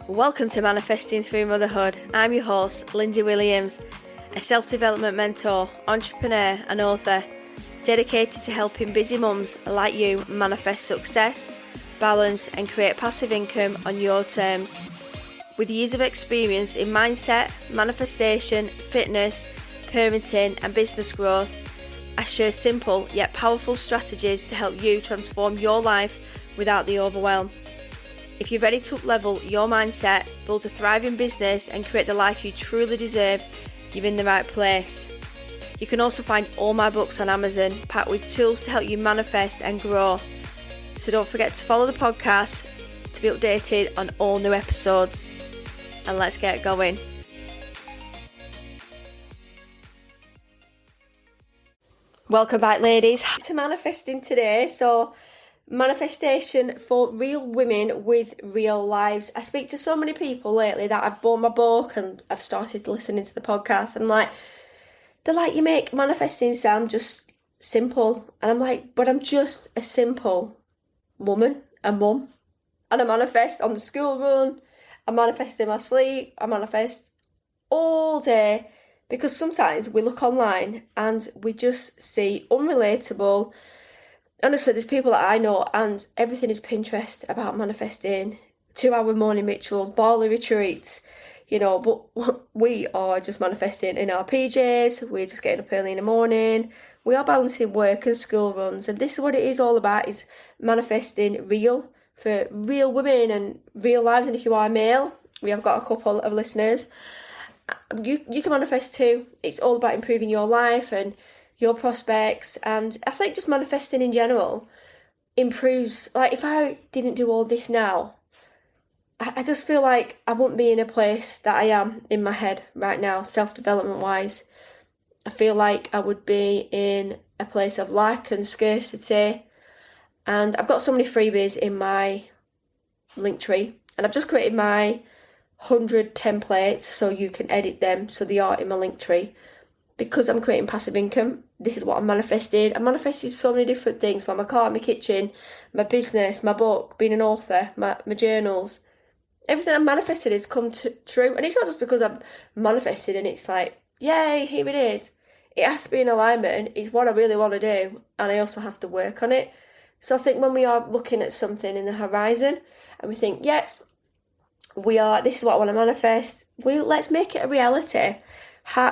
Welcome to Manifesting Through Motherhood. I'm your host, Lyndsay Williams, a self-development mentor, entrepreneur and author, dedicated to helping busy mums like you manifest success, balance and create passive income on your terms. With years of experience in mindset, manifestation, fitness, parenting and business growth, I share simple yet powerful strategies to help you transform your life without the overwhelm. If you're ready to up-level your mindset, build a thriving business and create the life you truly deserve, you're in the right place. You can also find all my books on Amazon, packed with tools to help you manifest and grow. So don't forget to follow the podcast to be updated on all new episodes. And let's get going. Welcome back, ladies, to manifesting today. So manifestation for real women with real lives. I speak to so many people lately that I've bought my book and I've started listening to the podcast, and they're like, you make manifesting sound just simple. And I'm like, but I'm just a simple woman, a mum, and I manifest on the school run, I manifest in my sleep, I manifest all day, because sometimes we look online and we just see unrelatable. Honestly, there's people that I know and everything is Pinterest about manifesting, 2-hour morning rituals, Bali retreats, but we are just manifesting in our PJs, we're just getting up early in the morning, we are balancing work and school runs, and this is what it is all about, is manifesting real, for real women and real lives. And if you are male, we have got a couple of listeners, you can manifest too. It's all about improving your life and your prospects, and I think just manifesting in general improves. Like, if I didn't do all this now, I just feel like I wouldn't be in a place that I am in my head right now, self-development wise. I feel like I would be in a place of lack and scarcity, and I've got so many freebies in my Linktree, and I've just created my 100 templates so you can edit them so they are in my Linktree. Because I'm creating passive income, this is what I'm manifesting. I manifested so many different things, like my car, my kitchen, my business, my book, being an author, my journals. Everything I manifested has come true. And it's not just because I'm manifested and it's like, yay, here it is. It has to be in alignment. It's what I really want to do. And I also have to work on it. So I think when we are looking at something in the horizon and we think, yes, this is what I want to manifest, let's make it a reality.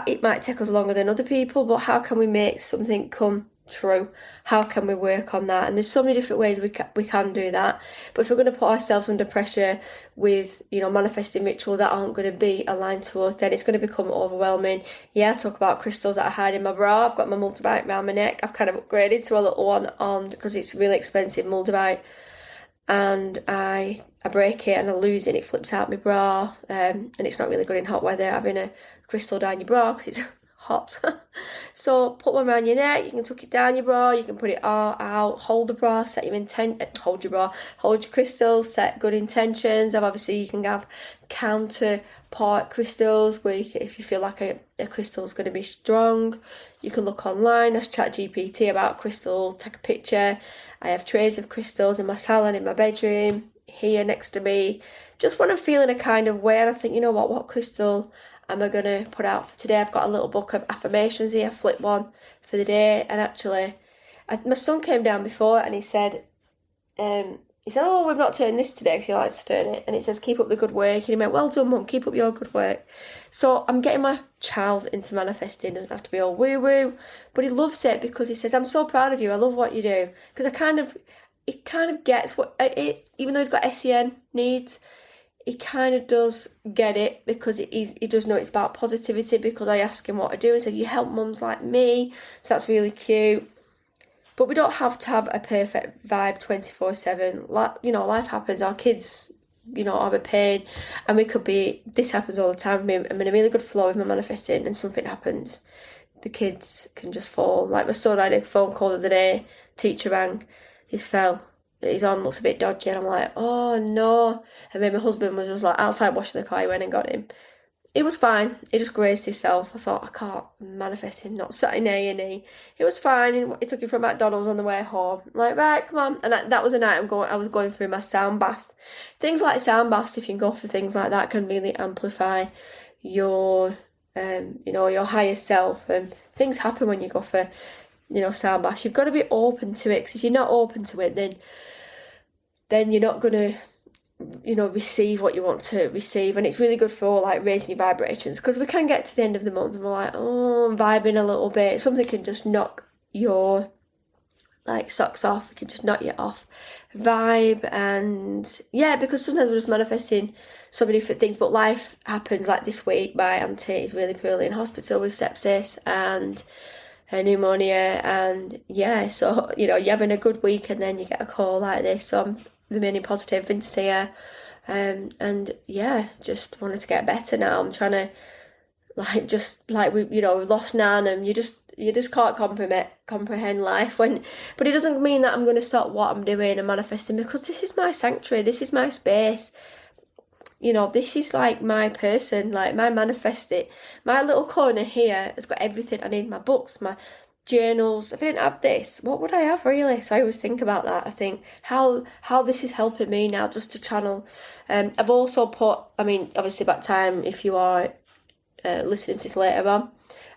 It might take us longer than other people, but how can we make something come true? How can we work on that? And there's so many different ways we can do that. But if we're going to put ourselves under pressure with, manifesting rituals that aren't going to be aligned to us, then it's going to become overwhelming. Yeah, I talk about crystals that I hide in my bra. I've got my multibite around my neck. I've kind of upgraded to a little one on, because it's really expensive multibite. And I break it and I lose it and it flips out my bra, and it's not really good in hot weather having a crystal down your bra because it's hot. So put one around your neck, you can tuck it down your bra, you can put it all out, hold the bra, set your hold your crystals, set good intentions. Obviously you can have counterpart crystals where if you feel like a crystal is going to be strong, you can look online, ask ChatGPT about crystals, take a picture. I have trays of crystals in my salon, in my bedroom, here next to me, just when I'm feeling a kind of way and I think, what crystal am I going to put out for today? I've got a little book of affirmations here, flip one for the day. And actually, my son came down before and he said, oh, we've not turned this today because he likes to turn it. And it says, keep up the good work. And he went, well done, Mum, keep up your good work. So I'm getting my child into manifesting. Doesn't have to be all woo-woo, but he loves it because he says, I'm so proud of you. I love what you do. Because it kind of gets what even though he's got SEN needs, he kind of does get it, because he does know it's about positivity, because I ask him what I do and said, you help mums like me, so that's really cute. But we don't have to have a perfect vibe 24/7. Life happens, our kids, are a pain, and this happens all the time. I'm in a really good flow with my manifesting and something happens. The kids can just fall. Like my son, I had a phone call the other day, teacher rang, he's fell. His arm looks a bit dodgy, and I'm like, oh no. And then my husband was just like outside washing the car, he went and got him. it was fine. He just grazed himself. I thought, I can't manifest him not sat in A&E. It was fine. He took him from McDonald's on the way home. I'm like, right, come on. And that was a night I was going through my sound bath. Things like sound baths, if you can go for things like that, can really amplify your, your higher self. And things happen when you go for, sound baths. You've got to be open to it. Because if you're not open to it, then you're not going to receive what you want to receive. And it's really good for like raising your vibrations, because we can get to the end of the month and we're like, oh, I'm vibing a little bit. Something can just knock your like socks off. It can just knock you off vibe. And yeah, because sometimes we're just manifesting so many different things, but life happens. Like this week, my auntie is really poorly in hospital with sepsis and pneumonia, and yeah, so you're having a good week and then you get a call like this. So I'm remaining positive, been to see her, and yeah, just wanted to get better now. I'm trying to we've lost Nan, and you just can't comprehend life but it doesn't mean that I'm going to stop what I'm doing and manifesting, because this is my sanctuary, this is my space. This is like my person, like my manifesting. My little corner here has got everything I need, my books, my journals. If I didn't have this, what would I have really? So I always think about that. I think how this is helping me now just to channel. I've also put, obviously back time, if you are listening to this later on,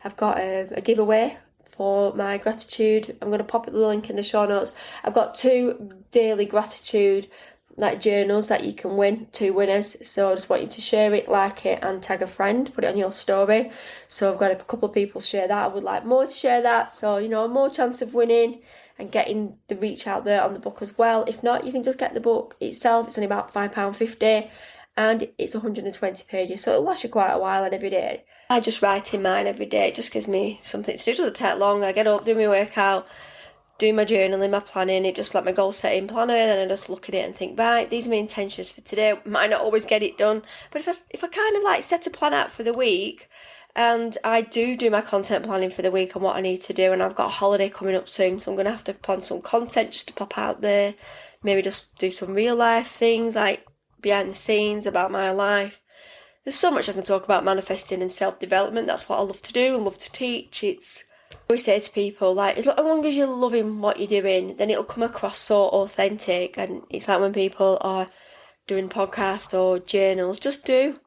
I've got a giveaway for my gratitude. I'm going to pop the link in the show notes. I've got 2 daily gratitude journals that you can win, 2 winners. So I just want you to share it, like it, and tag a friend, put it on your story. So I've got a couple of people share that. I would like more to share that, so more chance of winning and getting the reach out there on the book as well. If not, you can just get the book itself. It's only about £5.50 and it's 120 pages, so it'll last you quite a while. And every day I just write in mine every day. It just gives me something to do. It doesn't take long. I get up, do my workout, do my journaling, my planning. It just like my goal setting planner, then I just look at it and think, right, these are my intentions for today. Might not always get it done, but if I kind of set a plan out for the week, and I do my content planning for the week and what I need to do, and I've got a holiday coming up soon, so I'm going to have to plan some content just to pop out there, maybe just do some real life things like behind the scenes about my life. There's so much I can talk about manifesting and self-development. That's what I love to do, I love to teach. I always say to people, as long as you're loving what you're doing, then it'll come across so authentic. And it's like when people are doing podcasts or journals, just do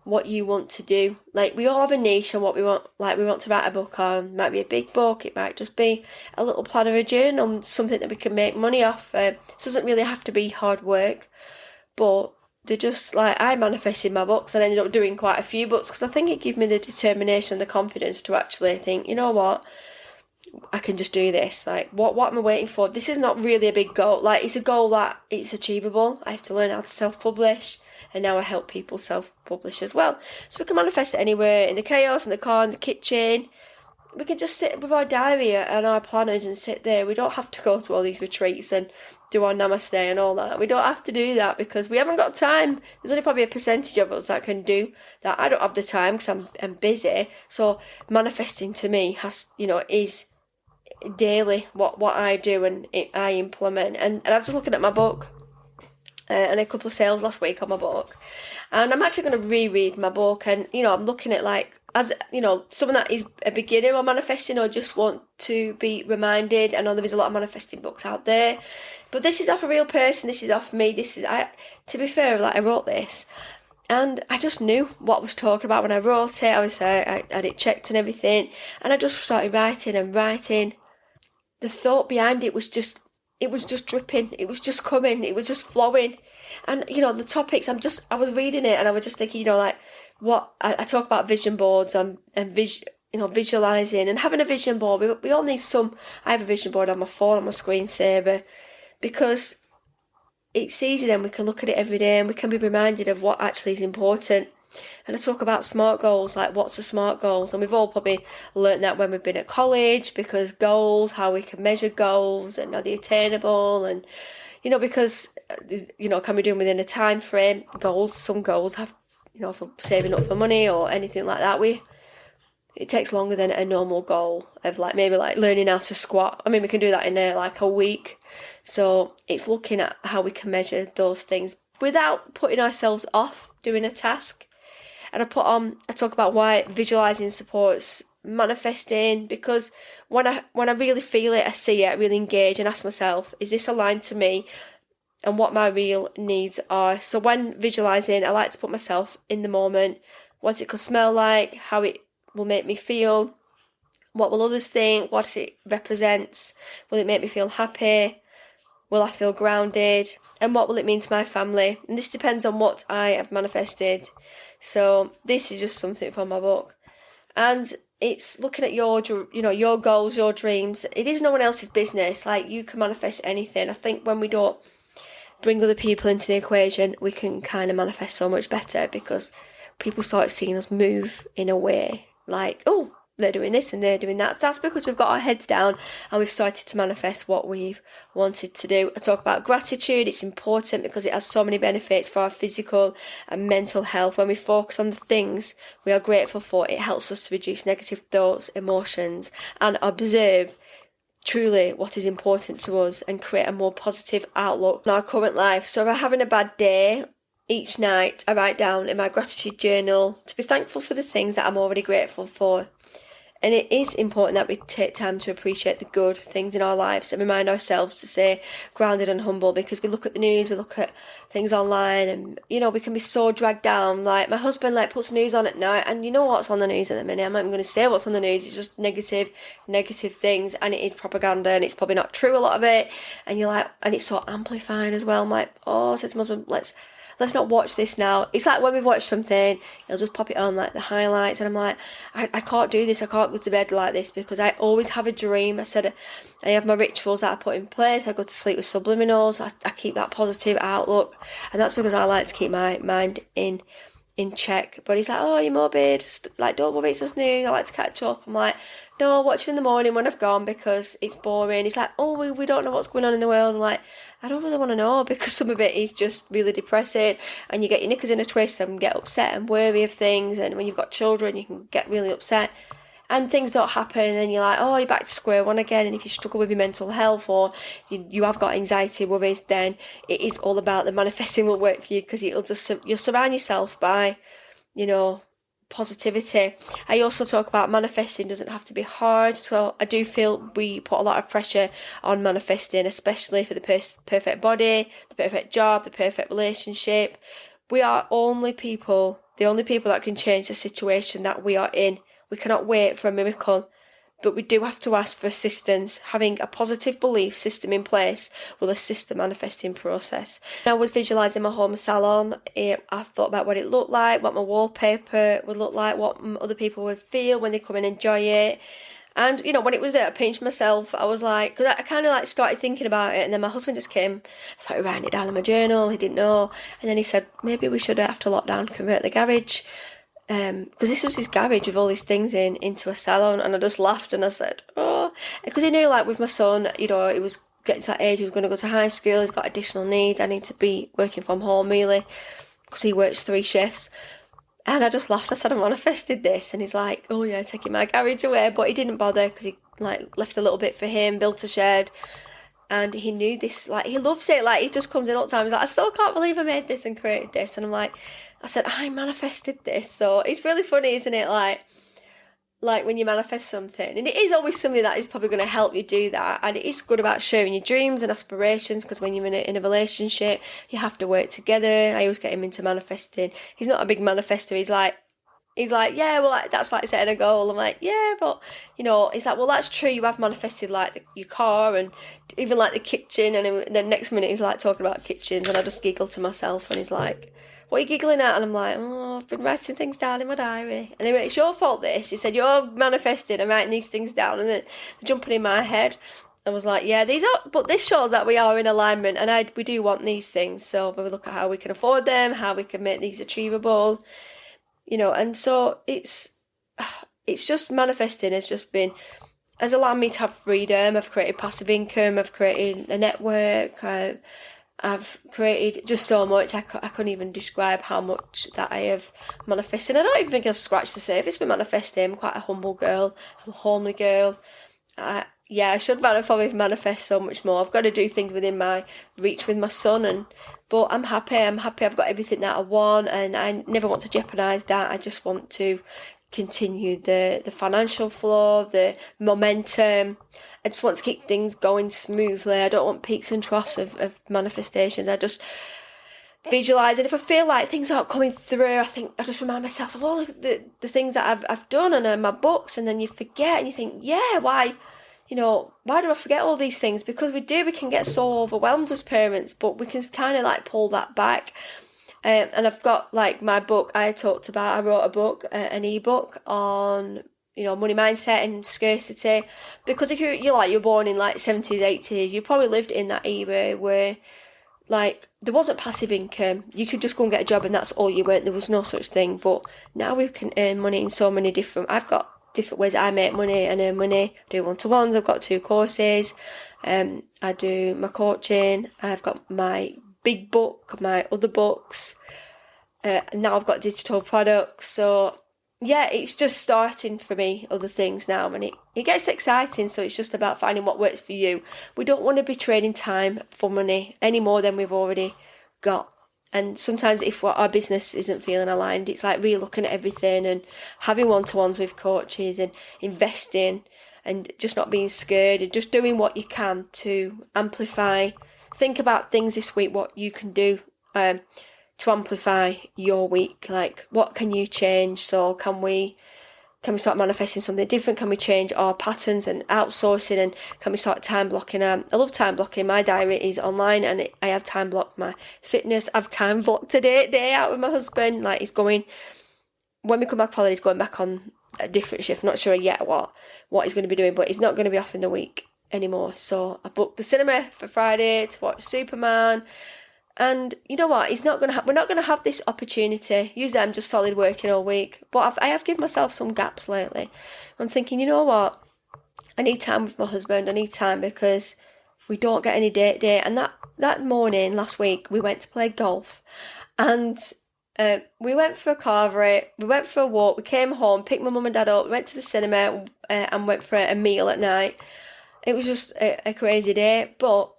what you want to do. We all have a niche on what we want. We want to write a book on. It might be a big book, it might just be a little plan or a journal, something that we can make money off. It doesn't really have to be hard work, but they're just I manifested my books and ended up doing quite a few books, because I think it gave me the determination and the confidence to actually think, you know what, I can just do this. What am I waiting for? This is not really a big goal. It's a goal that it's achievable. I have to learn how to self-publish, and now I help people self-publish as well. So we can manifest it anywhere, in the chaos, in the car, in the kitchen. We can just sit with our diary and our planners and sit there. We don't have to go to all these retreats and do our namaste and all that. We don't have to do that because we haven't got time. There's only probably a percentage of us that can do that. I don't have the time because I'm busy. So manifesting to me is daily what I do, and I implement. And I'm just looking at my book and a couple of sales last week on my book, and I'm actually going to reread my book. And I'm looking at as someone that is a beginner or manifesting, or just want to be reminded. I know there is a lot of manifesting books out there, but this is off a real person. This is off me. To be fair, I wrote this and I just knew what I was talking about when I wrote it. Obviously I had it checked and everything, and I just started writing. The thought behind it was just dripping. It was just coming. It was just flowing. And, the topics, I was reading it and I was just thinking, what I talk about vision boards and visualizing and having a vision board. We all need some. I have a vision board on my phone, on my screensaver, because it's easy. Then we can look at it every day and we can be reminded of what actually is important. And I talk about SMART goals, what's a SMART goals? And we've all probably learnt that when we've been at college, because goals, how we can measure goals and are they attainable, and because can we do them within a time frame? Some goals have for saving up for money or anything like that, it takes longer than a normal goal of maybe learning how to squat. We can do that in a week. So it's looking at how we can measure those things without putting ourselves off doing a task. And I talk about why visualizing supports manifesting, because when I really feel it, I see it, I really engage and ask myself, is this aligned to me and what my real needs are? So when visualizing, I like to put myself in the moment, what it could smell like, how it will make me feel, what will others think, what it represents, will it make me feel happy, will I feel grounded, and what will it mean to my family? And this depends on what I have manifested. So this is just something from my book. And it's looking at your goals, your dreams. It is no one else's business. Like, you can manifest anything. I think when we don't bring other people into the equation, we can kind of manifest so much better, because people start seeing us move in a way like, oh, they're doing this and they're doing that. That's because we've got our heads down and we've started to manifest what we've wanted to do. I talk about gratitude. It's important because it has so many benefits for our physical and mental health. When we focus on the things we are grateful for, it helps us to reduce negative thoughts, emotions, and observe truly what is important to us and create a more positive outlook on our current life. So if I'm having a bad day, each night I write down in my gratitude journal to be thankful for the things that I'm already grateful for. And it is important that we take time to appreciate the good things in our lives and remind ourselves to stay grounded and humble, because we look at the news, we look at things online, and, we can be so dragged down. Like, my husband, puts news on at night, and you know what's on the news at the minute. I'm not even going to say what's on the news. It's just negative things, and it is propaganda, and it's probably not true, a lot of it. And you're like, and it's so amplified as well. I'm like, I said to my husband, let's not watch this now. It's like when we've watched something, he'll just pop it on, like the highlights, and I'm like, I can't do this. I can't go to bed like this, because I always have a dream. I said I have my rituals that I put in place. I go to sleep with subliminals. I keep that positive outlook, and that's because I like to keep my mind in check. But he's like, oh, you're morbid, don't worry, it's just news, I like to catch up. I'm like, no, watch it in the morning when I've gone, because it's boring. He's like, oh, we don't know what's going on in the world. I'm like, I don't really want to know, because some of it is just really depressing, and you get your knickers in a twist and get upset and worry of things. And when you've got children, you can get really upset and things don't happen, and you're like, oh, you're back to square one again. And if you struggle with your mental health, or you have got anxiety, worries, then it is all about the manifesting will work for you, because you'll surround yourself by, positivity. I also talk about manifesting doesn't have to be hard. So I do feel we put a lot of pressure on manifesting, especially for the perfect body, the perfect job, the perfect relationship. We are the only people that can change the situation that we are in. We cannot wait for a miracle, but we do have to ask for assistance. Having a positive belief system in place will assist the manifesting process. I was visualising my home salon. I thought about what it looked like, what my wallpaper would look like, what other people would feel when they come and enjoy it. And, when it was there, I pinched myself. I was like, because I kind of started thinking about it, and then my husband just came, started writing it down in my journal. He didn't know. And then he said, maybe we should, after lockdown, convert the garage. Because this was his garage with all these things into a salon. And I just laughed and I said, oh, because he knew, with my son, he was getting to that age, he was going to go to high school, he's got additional needs, I need to be working from home really, because he works 3 shifts. And I just laughed. I said, I manifested this. And he's like, oh yeah, taking my garage away. But he didn't bother, because he left a little bit for him, built a shed. And he knew this, he loves it. He just comes in all the time. He's like, I still can't believe I made this and created this. And I'm like, I said, I manifested this. So it's really funny, isn't it? Like when you manifest something. And it is always somebody that is probably going to help you do that. And it is good about sharing your dreams and aspirations, because when you're in a relationship, you have to work together. I always get him into manifesting. He's not a big manifester. He's like, yeah, well, that's like setting a goal. I'm like, yeah, but, he's like, well, that's true. You have manifested, your car and even, the kitchen. And then next minute, he's, talking about kitchens. And I just giggle to myself. And he's like, what are you giggling at? And I'm like, oh, I've been writing things down in my diary. And he went, it's your fault, this. He said, you're manifesting and writing these things down. And then they're jumping in my head. I was like, yeah, but this shows that we are in alignment. And we do want these things. So we look at how we can afford them, how we can make these achievable. And so it's just manifesting has allowed me to have freedom. I've created passive income, I've created a network, I've created just so much. I couldn't even describe how much that I have manifested. I don't even think I've scratched the surface with manifesting. I'm quite a humble girl, I'm a homely girl. yeah, I should probably manifest so much more. I've got to do things within my reach with my son, but I'm happy. I've got everything that I want, and I never want to jeopardise that. I just want to continue the financial flow, the momentum. I just want to keep things going smoothly. I don't want peaks and troughs of manifestations. I just visualise, and if I feel like things aren't coming through, I just remind myself of all the things that I've done and my books, and then you forget and you think, yeah, why do I forget all these things? Because we can get so overwhelmed as parents, but we can kind of like pull that back. And I've got like my book I wrote a book, an ebook on, money mindset and scarcity. Because if you're born in like 70s, 80s, you probably lived in that era where like there wasn't passive income. You could just go and get a job and that's all you earned. There was no such thing. But now we can earn money in so many I've got different ways I make money and earn money. I do one-to-ones, I've got 2 courses, I do my coaching, I've got my big book, my other books, now I've got digital products. So yeah, it's just starting for me, other things now, and it gets exciting. So it's just about finding what works for you. We don't want to be trading time for money any more than we've already got. And sometimes if our business isn't feeling aligned, it's like re-looking at everything and having one-to-ones with coaches and investing and just not being scared and just doing what you can to amplify. Think about things this week, what you can do to amplify your week. Like, what can you change? So can we start manifesting something different? Can we change our patterns and outsourcing? And can we start time blocking? I love time blocking. My diary is online and I have time blocked my fitness. I've time blocked a day out with my husband. Like, when we come back holiday, he's going back on a different shift. Not sure yet what he's going to be doing, but he's not going to be off in the week anymore. So I booked the cinema for Friday to watch Superman. And you know what? We're not going to have this opportunity. Usually I'm just solid working all week. But I have given myself some gaps lately. I'm thinking, you know what? I need time with my husband. I need time because we don't get any date day. And that morning last week, we went to play golf. And we went for a carvery. We went for a walk. We came home, picked my mum and dad up. We went to the cinema and went for a meal at night. It was just a crazy day. But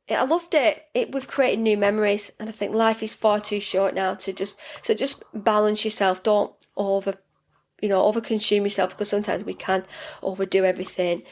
I loved it. We've created new memories, and I think life is far too short now to just balance yourself. Don't overconsume yourself, because sometimes we can overdo everything.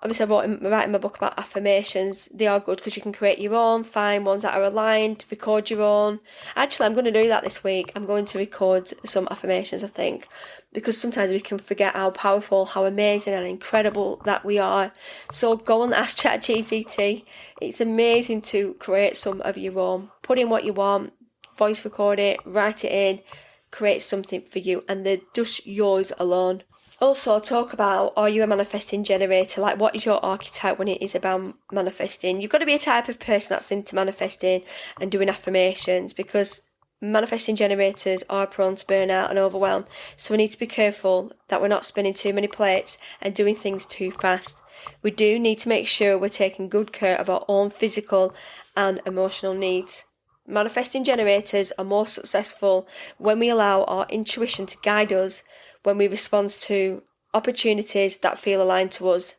Obviously, I'm writing my book about affirmations. They are good because you can create your own, find ones that are aligned, record your own. Actually, I'm going to do that this week. I'm going to record some affirmations, I think, because sometimes we can forget how powerful, how amazing and incredible that we are. So go and ask ChatGPT. It's amazing to create some of your own. Put in what you want, voice record it, write it in, create something for you, and they're just yours alone. Also, talk about, are you a manifesting generator? Like, what is your archetype when it is about manifesting? You've got to be a type of person that's into manifesting and doing affirmations, because manifesting generators are prone to burnout and overwhelm. So we need to be careful that we're not spinning too many plates and doing things too fast. We do need to make sure we're taking good care of our own physical and emotional needs. Manifesting generators are more successful when we allow our intuition to guide us, when we respond to opportunities that feel aligned to us.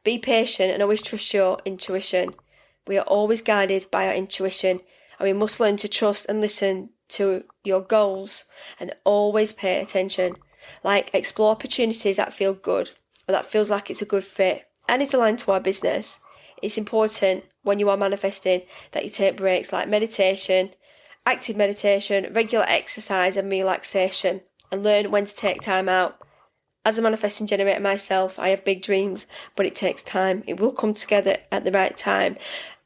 Be patient and always trust your intuition. We are always guided by our intuition, and we must learn to trust and listen to your goals and always pay attention. Like, explore opportunities that feel good, or that feels like it's a good fit and it's aligned to our business. It's important when you are manifesting that you take breaks like meditation, active meditation, regular exercise and relaxation, and learn when to take time out. As a manifesting generator myself, I have big dreams, but it takes time. It will come together at the right time,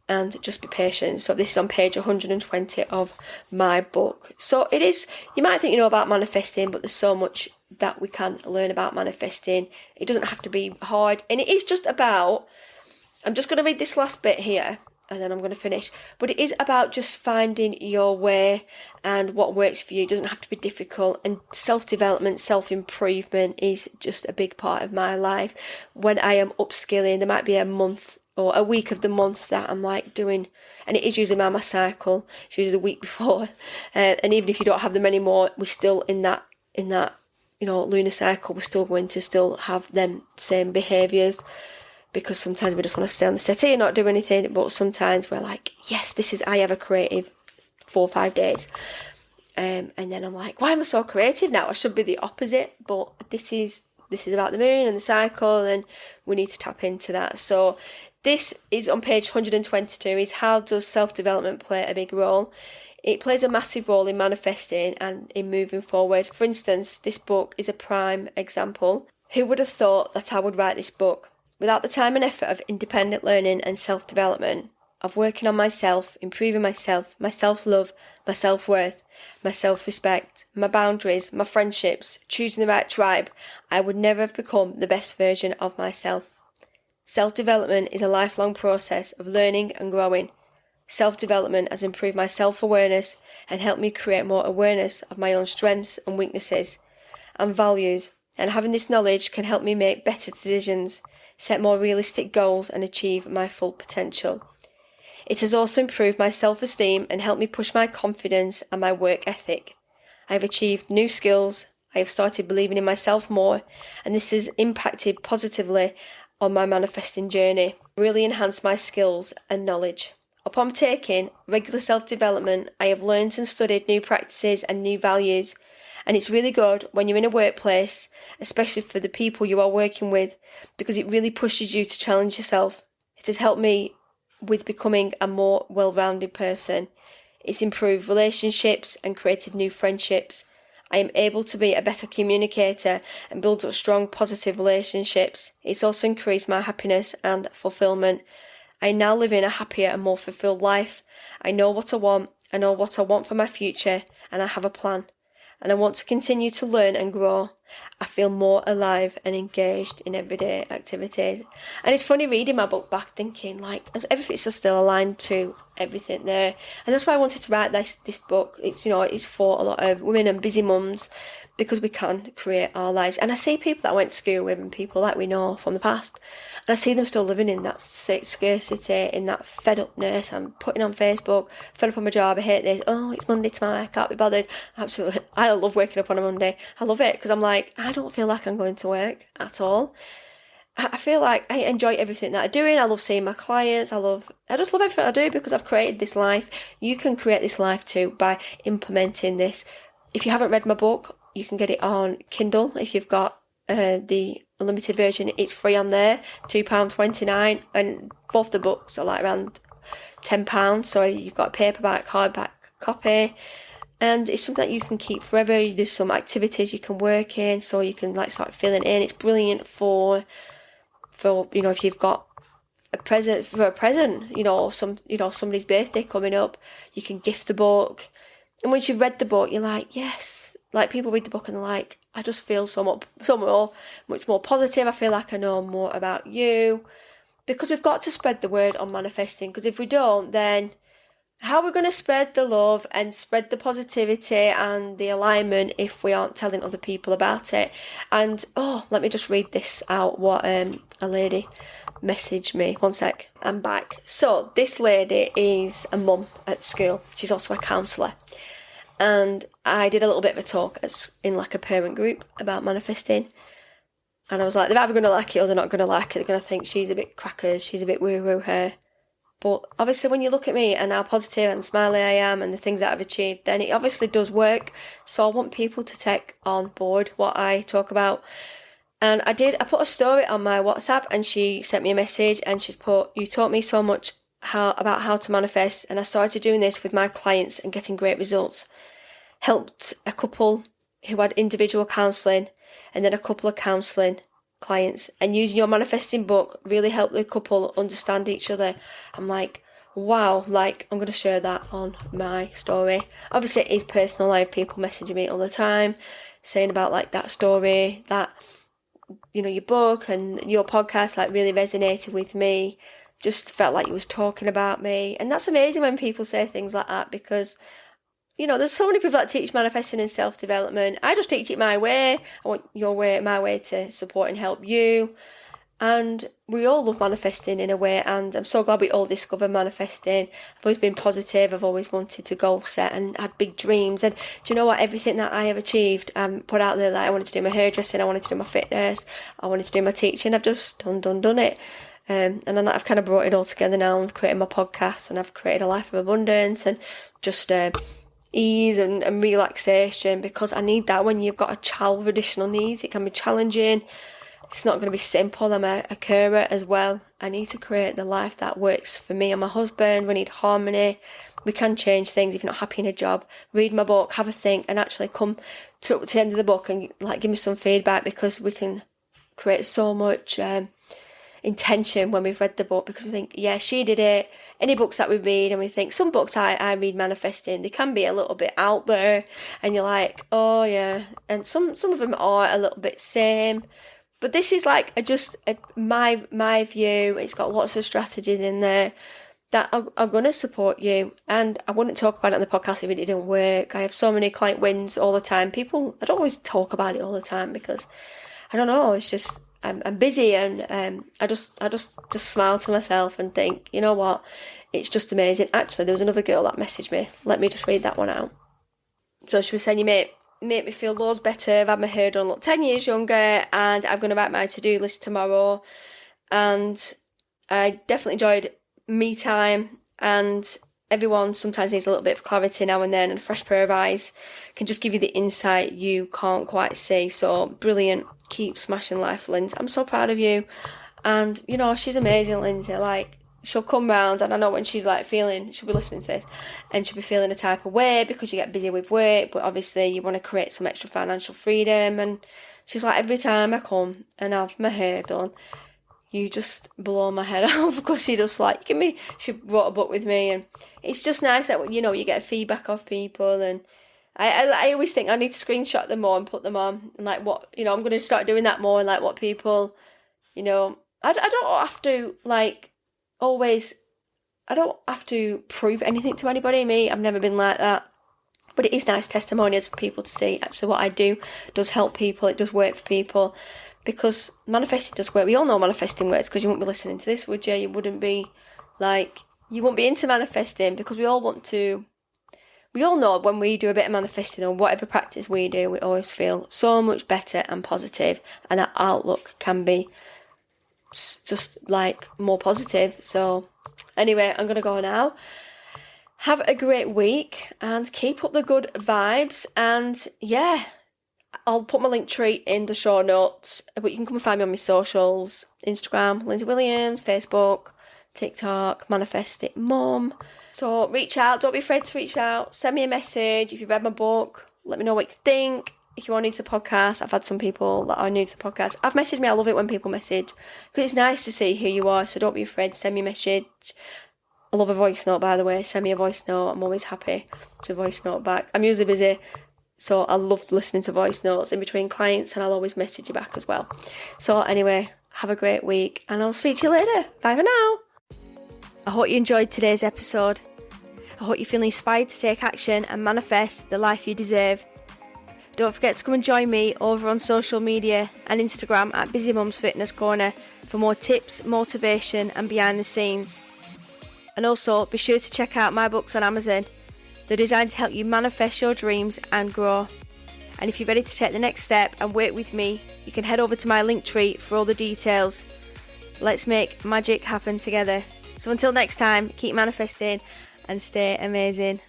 and just be patient. So this is on page 120 of my book. So it is, you might think you know about manifesting, but there's so much that we can learn about manifesting. It doesn't have to be hard, and it is just about, I'm just going to read this last bit here and then I'm going to finish. But it is about just finding your way and what works for you. It doesn't have to be difficult. And self-development, self-improvement is just a big part of my life. When I am upskilling, there might be a month or a week of the month that I'm like doing, and it is usually my cycle. It's usually the week before. And even if you don't have them anymore, we're still in that lunar cycle. We're still going to still have them same behaviours. because sometimes we just want to stay on the settee and not do anything, but sometimes we're like, yes, I have a creative 4 or 5 days. And then I'm like, why am I so creative now? I should be the opposite, but this is about the moon and the cycle, and we need to tap into that. So this is on page 122, is how does self-development play a big role? It plays a massive role in manifesting and in moving forward. For instance, this book is a prime example. Who would have thought that I would write this book? Without the time and effort of independent learning and self-development, of working on myself, improving myself, my self-love, my self-worth, my self-respect, my boundaries, my friendships, choosing the right tribe, I would never have become the best version of myself. Self-development is a lifelong process of learning and growing. Self-development has improved my self-awareness and helped me create more awareness of my own strengths and weaknesses and values. And having this knowledge can help me make better decisions, set more realistic goals, and achieve my full potential. It has also improved my self-esteem and helped me push my confidence and my work ethic. I have achieved new skills, I have started believing in myself more, and this has impacted positively on my manifesting journey, really enhanced my skills and knowledge. Upon taking regular self-development, I have learned and studied new practices and new values, and it's really good when you're in a workplace, especially for the people you are working with, because it really pushes you to challenge yourself. It has helped me with becoming a more well-rounded person. It's improved relationships and created new friendships. I am able to be a better communicator and build up strong positive relationships. It's also increased my happiness and fulfillment. I now live in a happier and more fulfilled life. I know what I want. I know what I want for my future, and I have a plan. And I want to continue to learn and grow. I feel more alive and engaged in everyday activities. And it's funny reading my book back, thinking like everything's just still aligned to everything there. And that's why I wanted to write this book. It's, it's for a lot of women and busy mums, because we can create our lives. And I see people that I went to school with and people that we know from the past, and I see them still living in that scarcity, in that fed upness. I'm putting on Facebook, fed up on my job, I hate this, oh, it's Monday tomorrow, I can't be bothered. Absolutely, I love waking up on a Monday. I love it, because I'm like, I don't feel like I'm going to work at all. I feel like I enjoy everything that I'm doing. I love seeing my clients. I just love everything I do, because I've created this life. You can create this life too by implementing this. If you haven't read my book, you can get it on Kindle. If you've got the unlimited version, it's free on there, £2.29, and both the books are like around £10. So you've got a paperback, hardback copy, and it's something that you can keep forever. There's some activities you can work in, so you can like start filling in. It's brilliant for if you've got a present, somebody's birthday coming up, you can gift the book. And once you've read the book, you're like, yes. Like, people read the book and they're like, I just feel much more positive. I feel like I know more about you. Because we've got to spread the word on manifesting. Because if we don't, then how are we going to spread the love and spread the positivity and the alignment if we aren't telling other people about it? And, let me just read this out, what a lady messaged me. One sec, I'm back. So this lady is a mum at school. She's also a counsellor. And I did a little bit of a talk in like a parent group about manifesting. And I was like, they're either going to like it or they're not going to like it. They're going to think she's a bit crackers, she's a bit woo-woo her. But obviously when you look at me and how positive and smiley I am and the things that I've achieved, then it obviously does work. So I want people to take on board what I talk about. And I put a story on my WhatsApp, and she sent me a message, and she's put, you taught me so much about how to manifest, and I started doing this with my clients and getting great results. Helped a couple who had individual counselling, and then a couple of counselling clients, and using your manifesting book really helped the couple understand each other. I'm like, wow, like I'm going to share that on my story. Obviously it is personal. I have people messaging me all the time saying about like that story, that your book and your podcast like really resonated with me, just felt like you was talking about me. And that's amazing when people say things like that, because there's so many people that teach manifesting and self-development. I just teach it my way. I want my way to support and help you. And we all love manifesting in a way, and I'm so glad we all discovered manifesting. I've always been positive. I've always wanted to goal set and had big dreams. And do you know what? Everything that I have achieved, put out there, like I wanted to do my hairdressing, I wanted to do my fitness, I wanted to do my teaching. I've just done it. And then I've kind of brought it all together now. I've created my podcast and I've created a life of abundance and just ease and relaxation, because I need that when you've got a child with additional needs. It can be challenging. It's not going to be simple. I'm a carer as well. I need to create the life that works for me and my husband. We need harmony. We can change things if you're not happy in a job. Read my book, have a think, and actually come to the end of the book and give me some feedback, because we can create so much intention when we've read the book, because we think, yeah, she did it. Any books that we read, and we think some books I read manifesting, they can be a little bit out there, and you're like, oh yeah, and some of them are a little bit same, but this is like my view. It's got lots of strategies in there that are going to support you, and I wouldn't talk about it on the podcast if it didn't work. I have so many client wins all the time. I don't always talk about it all the time because I don't know, it's just I'm busy, and I just smile to myself and think, you know what, it's just amazing. Actually, there was another girl that messaged me. Let me just read that one out. So she was saying, you make me feel loads better. I've had my hair done, look 10 years younger, and I'm going to write my to-do list tomorrow. And I definitely enjoyed me time, and everyone sometimes needs a little bit of clarity now and then, and a fresh pair of eyes can just give you the insight you can't quite see. So brilliant. Keep smashing life, Lyndsay. I'm so proud of you. And you know, she's amazing, Lyndsay. Like, she'll come round, and I know when she's like she'll be listening to this and she'll be feeling a type of way because you get busy with work, but obviously you want to create some extra financial freedom. And she's like, every time I come and have my hair done, you just blow my head off, because she just like, she wrote a book with me, and it's just nice that, you know, you get feedback of people. And I always think I need to screenshot them more and put them on, and like, what, you know, I'm going to start doing that more, and like what people, you know, I don't have to I don't have to prove anything to anybody. I've never been like that, but it is nice testimonials for people to see actually what I do does help people. It does work for people, because manifesting does work. We all know manifesting works, because you wouldn't be listening to this, would you? You wouldn't be into manifesting, because we all know when we do a bit of manifesting, or whatever practice we do, we always feel so much better and positive, and our outlook can be just like more positive. So anyway, I'm going to go now. Have a great week and keep up the good vibes. And yeah, I'll put my Linktree in the show notes, but you can come and find me on my socials: Instagram, Lyndsay Williams, Facebook, TikTok, Manifest It Mum. So reach out, don't be afraid to reach out, send me a message. If you've read my book, let me know what you think. If you are new to the podcast, I've had some people that are new to the podcast. I've messaged me, I love it when people message, because it's nice to see who you are, so don't be afraid to send me a message. I love a voice note, by the way. Send me a voice note. I'm always happy to voice note back. I'm usually busy, so I love listening to voice notes in between clients, and I'll always message you back as well. So anyway, have a great week, and I'll speak to you later. Bye for now. I hope you enjoyed today's episode. I hope you're feeling inspired to take action and manifest the life you deserve. Don't forget to come and join me over on social media and Instagram at Busy Mums Fitness Corner for more tips, motivation and behind the scenes. And also be sure to check out my books on Amazon. They're designed to help you manifest your dreams and grow. And if you're ready to take the next step and work with me, you can head over to my Linktree for all the details. Let's make magic happen together. So until next time, keep manifesting and stay amazing.